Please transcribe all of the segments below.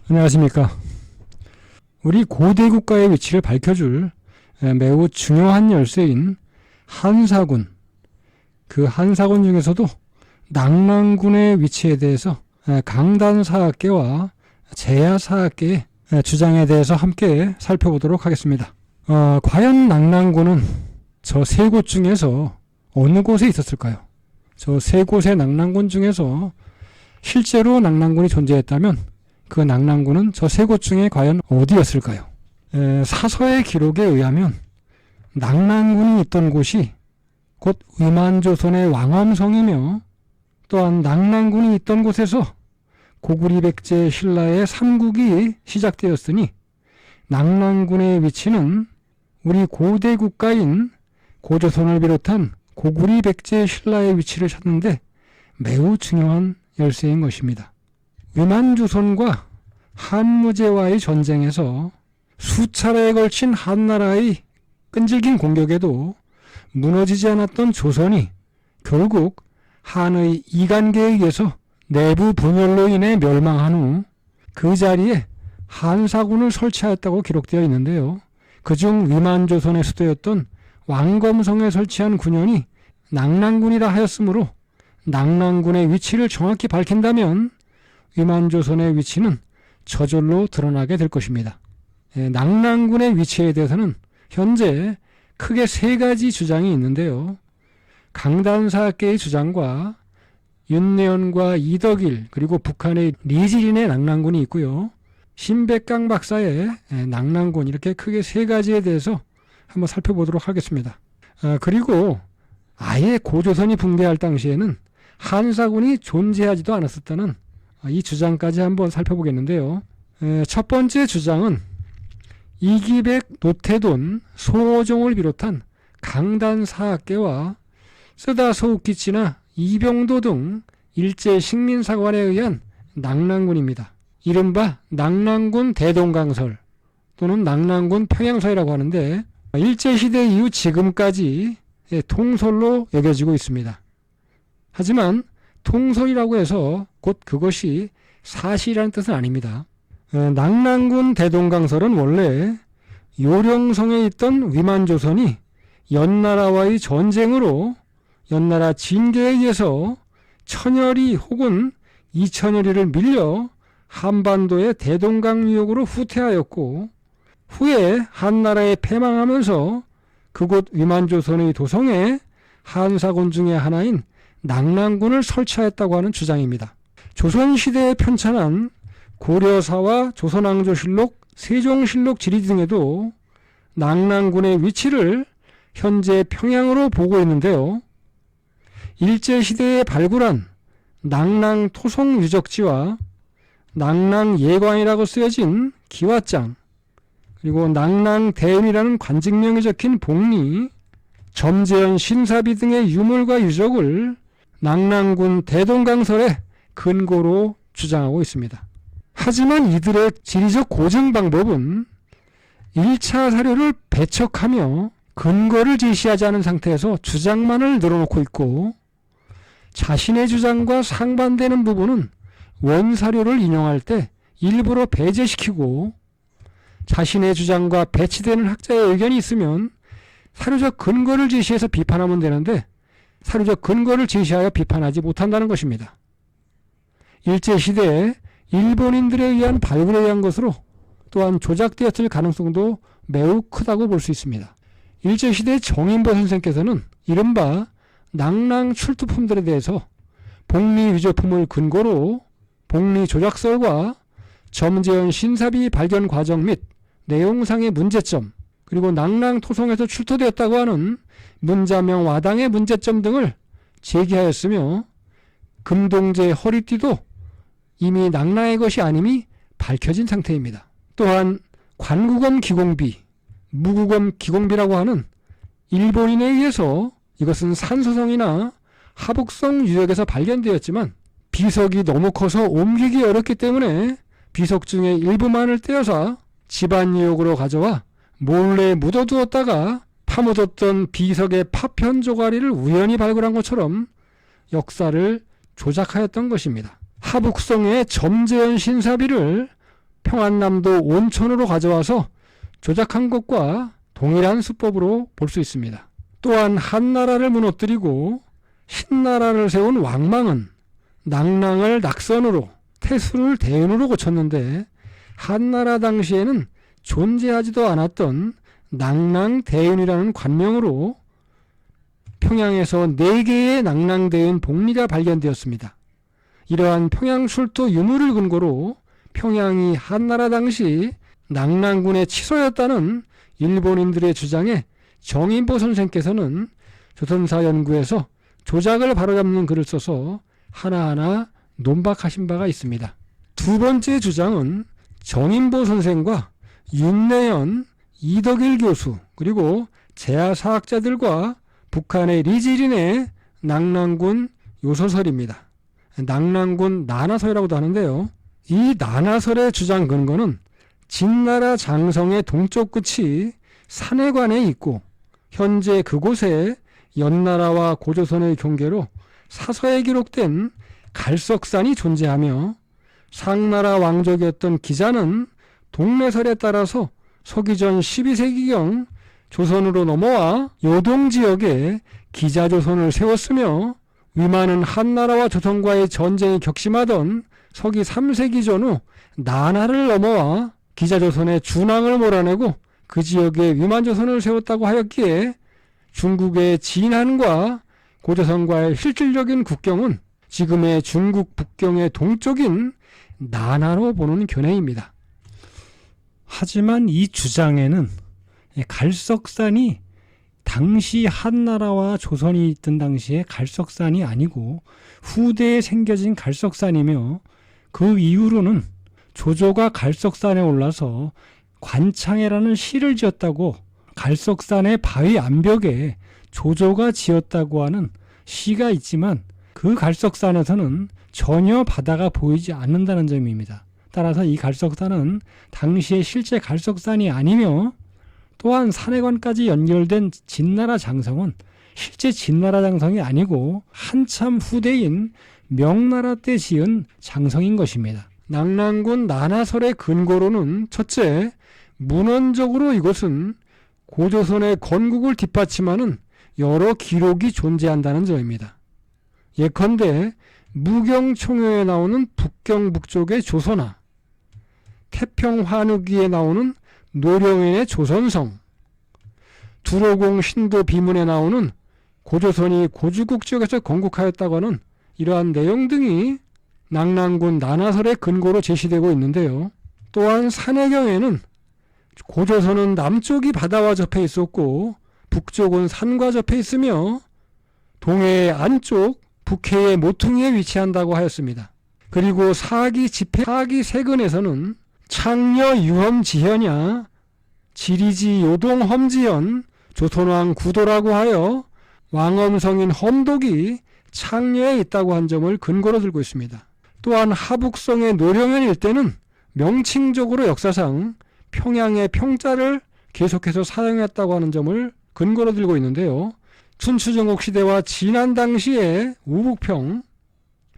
안녕하십니까. 우리 고대 국가의 위치를 밝혀줄 매우 중요한 열쇠인 한사군, 그 한사군 중에서도 낙랑군의 위치에 대해서 강단사학계와 제야사학계의 주장에 대해서 함께 살펴보도록 하겠습니다. 과연 낙랑군은 저 세 곳 중에서 어느 곳에 있었을까요? 저 세 곳의 낙랑군 중에서 실제로 낙랑군이 존재했다면 그 낙랑군은 저 세 곳 중에 과연 어디였을까요? 사서의 기록에 의하면 낙랑군이 있던 곳이 곧 위만조선의 왕엄성이며, 또한 낙랑군이 있던 곳에서 고구려 백제 신라의 삼국이 시작되었으니 낙랑군의 위치는 우리 고대 국가인 고조선을 비롯한 고구려 백제 신라의 위치를 찾는데 매우 중요한 열쇠인 것입니다. 위만조선과 한무제와의 전쟁에서 수차례에 걸친 한나라의 끈질긴 공격에도 무너지지 않았던 조선이 결국 한의 이간계에 의해서 내부 분열로 인해 멸망한 후 그 자리에 한사군을 설치하였다고 기록되어 있는데요. 그중 위만조선의 수도였던 왕검성에 설치한 군현이 낙랑군이라 하였으므로 낙랑군의 위치를 정확히 밝힌다면 위만조선의 위치는 저절로 드러나게 될 것입니다. 낙랑군의 위치에 대해서는 현재 크게 세 가지 주장이 있는데요. 강단사학계의 주장과 윤내연과 이덕일, 그리고 북한의 리지린의 낙랑군이 있고요. 신백강 박사의 낙랑군, 이렇게 크게 세 가지에 대해서 한번 살펴보도록 하겠습니다. 그리고 아예 고조선이 붕괴할 당시에는 한사군이 존재하지도 않았었다는 이 주장까지 한번 살펴보겠는데요. 첫 번째 주장은 이기백, 노태돈, 송호종을 비롯한 강단사학계와 쓰다 소욱기치나 이병도 등 일제 식민사관에 의한 낙랑군입니다. 이른바 낙랑군 대동강설 또는 낙랑군 평양서이라고 하는데 일제시대 이후 지금까지 통솔로 여겨지고 있습니다. 하지만 통솔이라고 해서 곧 그것이 사실이라는 뜻은 아닙니다. 낙랑군 대동강설은 원래 요령성에 있던 위만조선이 연나라와의 전쟁으로 연나라 진계에 의해서 천여리 혹은 이천여리를 밀려 한반도의 대동강 유역으로 후퇴하였고, 후에 한나라에 패망하면서 그곳 위만조선의 도성에 한사군 중의 하나인 낙랑군을 설치하였다고 하는 주장입니다. 조선시대에 편찬한 고려사와 조선왕조실록, 세종실록 지리 등에도 낙랑군의 위치를 현재 평양으로 보고 있는데요. 일제시대에 발굴한 낙랑토송 유적지와 낙랑예관이라고 쓰여진 기와장, 그리고 낙랑대운이라는 관직명이 적힌 복리, 점재현 신사비 등의 유물과 유적을 낙랑군 대동강설의 근거로 주장하고 있습니다. 하지만 이들의 지리적 고증 방법은 1차 사료를 배척하며 근거를 제시하지 않은 상태에서 주장만을 늘어놓고 있고, 자신의 주장과 상반되는 부분은 원사료를 인용할 때 일부러 배제시키고, 자신의 주장과 배치되는 학자의 의견이 있으면 사료적 근거를 제시해서 비판하면 되는데 사료적 근거를 제시하여 비판하지 못한다는 것입니다. 일제시대에 일본인들에 의한 발굴에 의한 것으로 또한 조작되었을 가능성도 매우 크다고 볼 수 있습니다. 일제시대 정인보 선생께서는 이른바 낙랑 출토품들에 대해서 복리 위조품을 근거로 복리 조작설과 점재현 신사비 발견 과정 및 내용상의 문제점, 그리고 낙랑 토송에서 출토되었다고 하는 문자명 와당의 문제점 등을 제기하였으며, 금동제 허리띠도 이미 낙랑의 것이 아님이 밝혀진 상태입니다. 또한 관국엄 기공비, 무국엄 기공비라고 하는 일본인에 의해서 이것은 산소성이나 하북성 유역에서 발견되었지만 비석이 너무 커서 옮기기 어렵기 때문에 비석 중에 일부만을 떼어서 집안 유역으로 가져와 몰래 묻어두었다가 파묻었던 비석의 파편 조가리를 우연히 발굴한 것처럼 역사를 조작하였던 것입니다. 하북성의 점재현 신사비를 평안남도 온천으로 가져와서 조작한 것과 동일한 수법으로 볼 수 있습니다. 또한 한나라를 무너뜨리고 신나라를 세운 왕망은 낭랑을 낙선으로, 태수를 대운으로 고쳤는데 한나라 당시에는 존재하지도 않았던 낭랑대운이라는 관명으로 평양에서 4개의 낭랑대운 복리가 발견되었습니다. 이러한 평양출토 유물을 근거로 평양이 한나라 당시 낭랑군의 치소였다는 일본인들의 주장에 정인보 선생께서는 조선사 연구에서 조작을 바로잡는 글을 써서 하나하나 논박하신 바가 있습니다. 두 번째 주장은 정인보 선생과 윤내연, 이덕일 교수 그리고 제야사학자들과 북한의 리지린의 낭랑군 요소설입니다. 낭랑군 난하설이라고도 하는데요. 이 난하설의 주장 근거는 진나라 장성의 동쪽 끝이 산해관에 있고 현재 그곳에 연나라와 고조선의 경계로 사서에 기록된 갈석산이 존재하며 상나라 왕족이었던 기자는 동래설에 따라서 서기전 12세기경 조선으로 넘어와 요동 지역에 기자조선을 세웠으며 위만은 한나라와 조선과의 전쟁이 격심하던 서기 3세기 전후 난하를 넘어와 기자조선의 준왕을 몰아내고 그 지역에 위만조선을 세웠다고 하였기에 중국의 진한과 고조선과의 실질적인 국경은 지금의 중국 북경의 동쪽인 난하로 보는 견해입니다. 하지만 이 주장에는 갈석산이 당시 한나라와 조선이 있던 당시에 갈석산이 아니고 후대에 생겨진 갈석산이며 그 이후로는 조조가 갈석산에 올라서 관창해라는 시를 지었다고 갈석산의 바위 암벽에 조조가 지었다고 하는 시가 있지만 그 갈석산에서는 전혀 바다가 보이지 않는다는 점입니다. 따라서 이 갈석산은 당시의 실제 갈석산이 아니며 또한 산해관까지 연결된 진나라 장성은 실제 진나라 장성이 아니고 한참 후대인 명나라 때 지은 장성인 것입니다. 낭랑군 난하설의 근거로는 첫째, 문헌적으로 이것은 고조선의 건국을 뒷받침하는 여러 기록이 존재한다는 점입니다. 예컨대 무경총효에 나오는 북경 북쪽의 조선화, 태평환우기에 나오는 노령인의 조선성, 두로공 신도 비문에 나오는 고조선이 고주국 지역에서 건국하였다고 하는 이러한 내용 등이 낭랑군 난하설의 근거로 제시되고 있는데요. 또한 산해경에는 고조선은 남쪽이 바다와 접해 있었고 북쪽은 산과 접해 있으며 동해의 안쪽 북해의 모퉁이에 위치한다고 하였습니다. 그리고 사기 집해 사기 세근에서는 창녀 유험 지현야 지리지 요동 험지현 조선왕 구도라고 하여 왕엄성인 험독이 창녀에 있다고 한 점을 근거로 들고 있습니다. 또한 하북성의 노령현 일대는 명칭적으로 역사상 평양의 평자를 계속해서 사용했다고 하는 점을 근거로 들고 있는데요. 춘추전국 시대와 진안 당시의 우북평,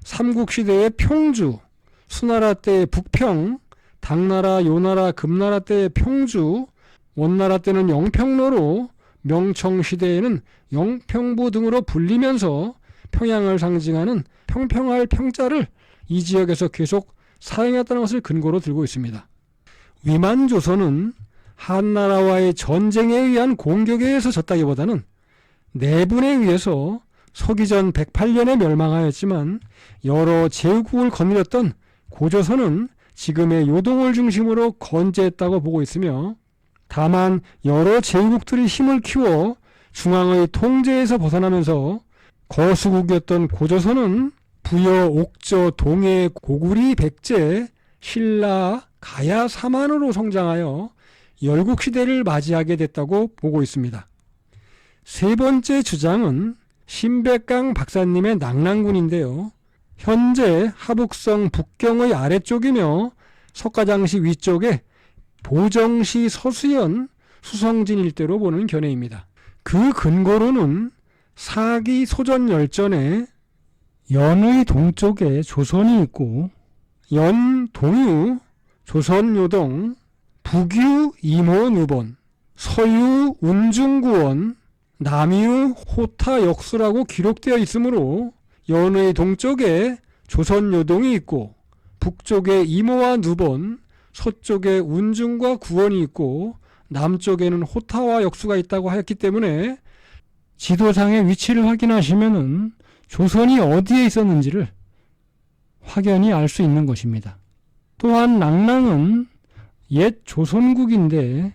삼국시대의 평주, 수나라 때의 북평, 당나라, 요나라, 금나라 때의 평주, 원나라 때는 영평로로 명청시대에는 영평부 등으로 불리면서 평양을 상징하는 평평할 평자를 이 지역에서 계속 사용했다는 것을 근거로 들고 있습니다. 위만조선은 한나라와의 전쟁에 의한 공격에 의해서 졌다기보다는 내분에 의해서 서기전 108년에 멸망하였지만 여러 제국을 거느렸던 고조선은 지금의 요동을 중심으로 건재했다고 보고 있으며 다만 여러 제국들이 힘을 키워 중앙의 통제에서 벗어나면서 거수국이었던 고조선은 부여, 옥저, 동해, 고구리, 백제, 신라, 가야, 사만으로 성장하여 열국시대를 맞이하게 됐다고 보고 있습니다. 세 번째 주장은 신백강 박사님의 낭랑군인데요. 현재 하북성 북경의 아래쪽이며 석가장시 위쪽에 보정시 서수연, 수성진 일대로 보는 견해입니다. 그 근거로는 사기 소전열전에 연의 동쪽에 조선이 있고 연 동유, 조선요동, 북유 이모 누본, 서유 운중구원, 남유 호타 역수라고 기록되어 있으므로 연의 동쪽에 조선요동이 있고 북쪽에 이모와 누본, 서쪽에 운중과 구원이 있고 남쪽에는 호타와 역수가 있다고 하였기 때문에 지도상의 위치를 확인하시면은 조선이 어디에 있었는지를 확연히 알 수 있는 것입니다. 또한 낭랑은 옛 조선국인데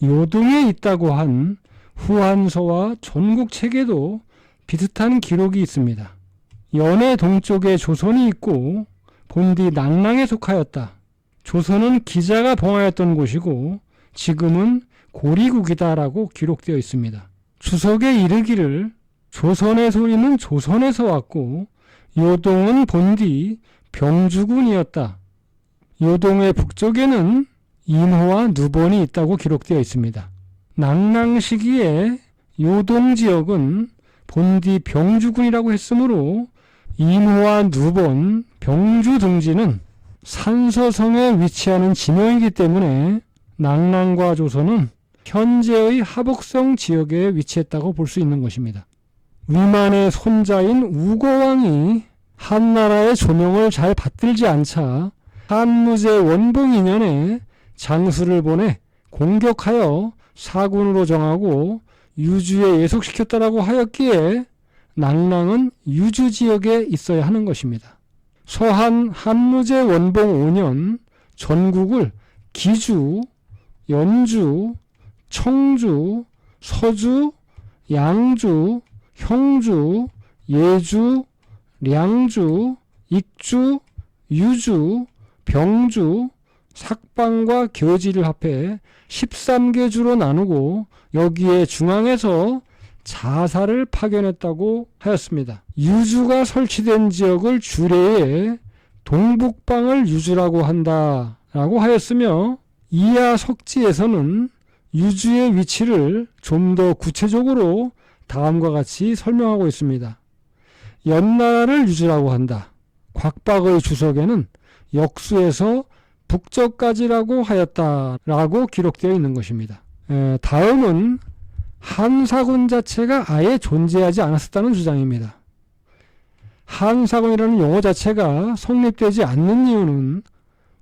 요동에 있다고 한 후한서와 전국책에도 비슷한 기록이 있습니다. 연의 동쪽에 조선이 있고 본디 낭랑에 속하였다. 조선은 기자가 봉하였던 곳이고 지금은 고리국이다라고 기록되어 있습니다. 주석에 이르기를 조선의 소리는 조선에서 왔고 요동은 본디 병주군이었다. 요동의 북쪽에는 인호와 누본이 있다고 기록되어 있습니다. 낭랑 시기에 요동 지역은 본디 병주군이라고 했으므로 인호와 누본, 병주 등지는 산서성에 위치하는 지명이기 때문에 낭랑과 조선은 현재의 하북성 지역에 위치했다고 볼 수 있는 것입니다. 위만의 손자인 우고왕이 한나라의 조명을 잘 받들지 않자 한무제 원봉 2년에 장수를 보내 공격하여 사군으로 정하고 유주에 예속시켰다라고 하였기에 낭랑은 유주 지역에 있어야 하는 것입니다. 서한 한무제 원봉 5년 전국을 기주, 연주, 청주, 서주, 양주, 형주, 예주, 량주, 익주, 유주, 병주, 삭방과 교지를 합해 13개 주로 나누고 여기에 중앙에서 자사를 파견했다고 하였습니다. 유주가 설치된 지역을 주례에 동북방을 유주라고 한다라고 하였으며 이하 석지에서는 유주의 위치를 좀 더 구체적으로 다음과 같이 설명하고 있습니다. 연나라를 유주라고 한다. 곽박의 주석에는 역수에서 북적까지라고 하였다라고 기록되어 있는 것입니다. 다음은 한사군 자체가 아예 존재하지 않았었다는 주장입니다. 한사군이라는 용어 자체가 성립되지 않는 이유는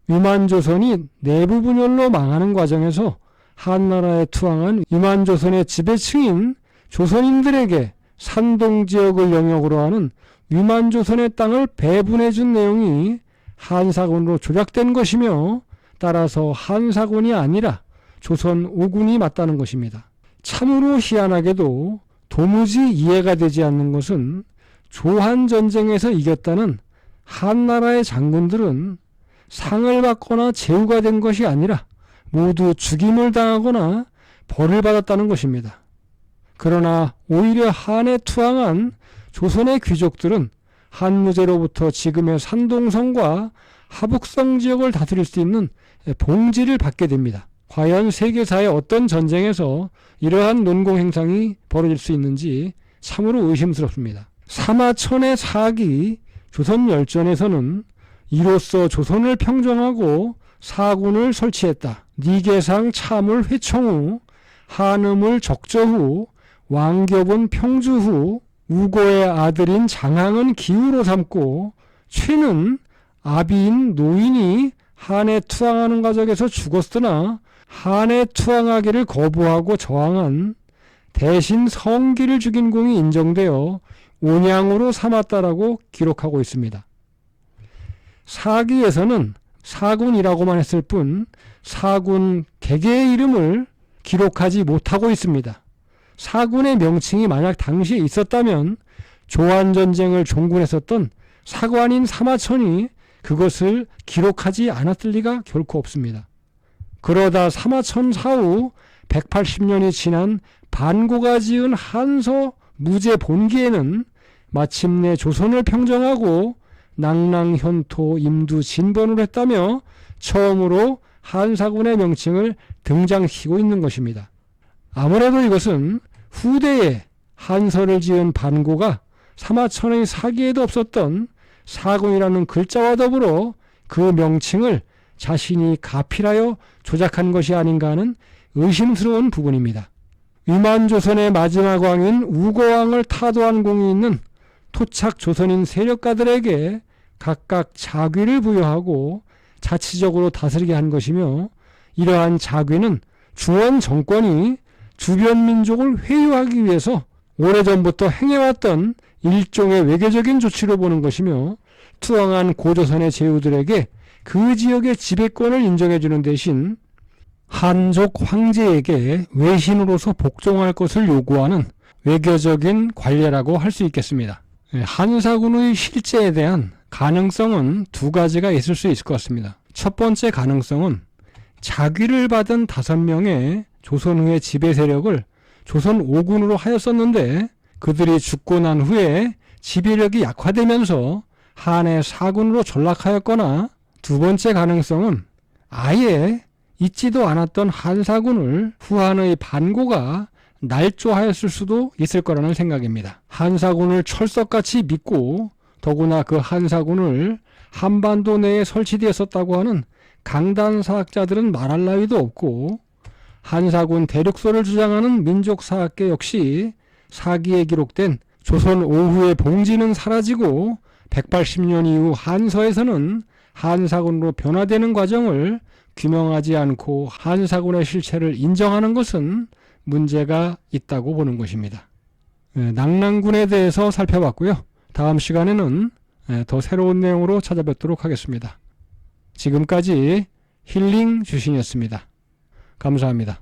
위만조선이 내부 분열로 망하는 과정에서 한나라에 투항한 위만조선의 지배층인 조선인들에게 산동지역을 영역으로 하는 위만조선의 땅을 배분해준 내용이 한사군으로 조작된 것이며 따라서 한사군이 아니라 조선 오군이 맞다는 것입니다. 참으로 희한하게도 도무지 이해가 되지 않는 것은 조한전쟁에서 이겼다는 한나라의 장군들은 상을 받거나 제후가 된 것이 아니라 모두 죽임을 당하거나 벌을 받았다는 것입니다. 그러나 오히려 한에 투항한 조선의 귀족들은 한무제로부터 지금의 산동성과 하북성 지역을 다스릴 수 있는 봉지를 받게 됩니다. 과연 세계사의 어떤 전쟁에서 이러한 논공 행상이 벌어질 수 있는지 참으로 의심스럽습니다. 사마천의 사기 조선열전에서는 이로써 조선을 평정하고 사군을 설치했다. 니계상 참을 회청 후 한음을 적저 후 왕겹은 평주 후 우고의 아들인 장항은 기후로 삼고 최는 아비인 노인이 한에 투항하는 과정에서 죽었으나 한에 투항하기를 거부하고 저항한 대신 성기를 죽인 공이 인정되어 온양으로 삼았다라고 기록하고 있습니다. 사기에서는 사군이라고만 했을 뿐 사군 개개의 이름을 기록하지 못하고 있습니다. 사군의 명칭이 만약 당시에 있었다면 조한전쟁을 종군했었던 사관인 사마천이 그것을 기록하지 않았을 리가 결코 없습니다. 그러다 사마천 사후 180년이 지난 반고가 지은 한서 무제 본기에는 마침내 조선을 평정하고 낭랑 현토 임두 진번을 했다며 처음으로 한사군의 명칭을 등장시키고 있는 것입니다. 아무래도 이것은 후대에 한서를 지은 반고가 사마천의 사기에도 없었던 사군이라는 글자와 더불어 그 명칭을 자신이 가필하여 조작한 것이 아닌가 하는 의심스러운 부분입니다. 위만조선의 마지막 왕인 우거왕을 타도한 공이 있는 토착 조선인 세력가들에게 각각 자귀를 부여하고 자치적으로 다스리게 한 것이며, 이러한 자귀는 중원 정권이 주변 민족을 회유하기 위해서 오래전부터 행해왔던 일종의 외교적인 조치로 보는 것이며, 투항한 고조선의 제후들에게 그 지역의 지배권을 인정해주는 대신 한족 황제에게 외신으로서 복종할 것을 요구하는 외교적인 관례라고 할 수 있겠습니다. 한사군의 실제에 대한 가능성은 두 가지가 있을 수 있을 것 같습니다. 첫 번째 가능성은 자귀를 받은 5명의 조선 후의 지배 세력을 조선 5군으로 하였었는데, 그들이 죽고 난 후에 지배력이 약화되면서 한의 4군으로 전락하였거나, 두 번째 가능성은 아예 있지도 않았던 한사군을 후한의 반고가 날조하였을 수도 있을 거라는 생각입니다. 한사군을 철석같이 믿고, 더구나 그 한사군을 한반도 내에 설치되었었다고 하는 강단사학자들은 말할 나위도 없고, 한사군 대륙서를 주장하는 민족사학계 역시 사기에 기록된 조선 오후의 봉지는 사라지고 180년 이후 한서에서는 한사군으로 변화되는 과정을 규명하지 않고 한사군의 실체를 인정하는 것은 문제가 있다고 보는 것입니다. 낙랑군에 대해서 살펴봤고요. 다음 시간에는 더 새로운 내용으로 찾아뵙도록 하겠습니다. 지금까지 힐링 주신이었습니다. 감사합니다.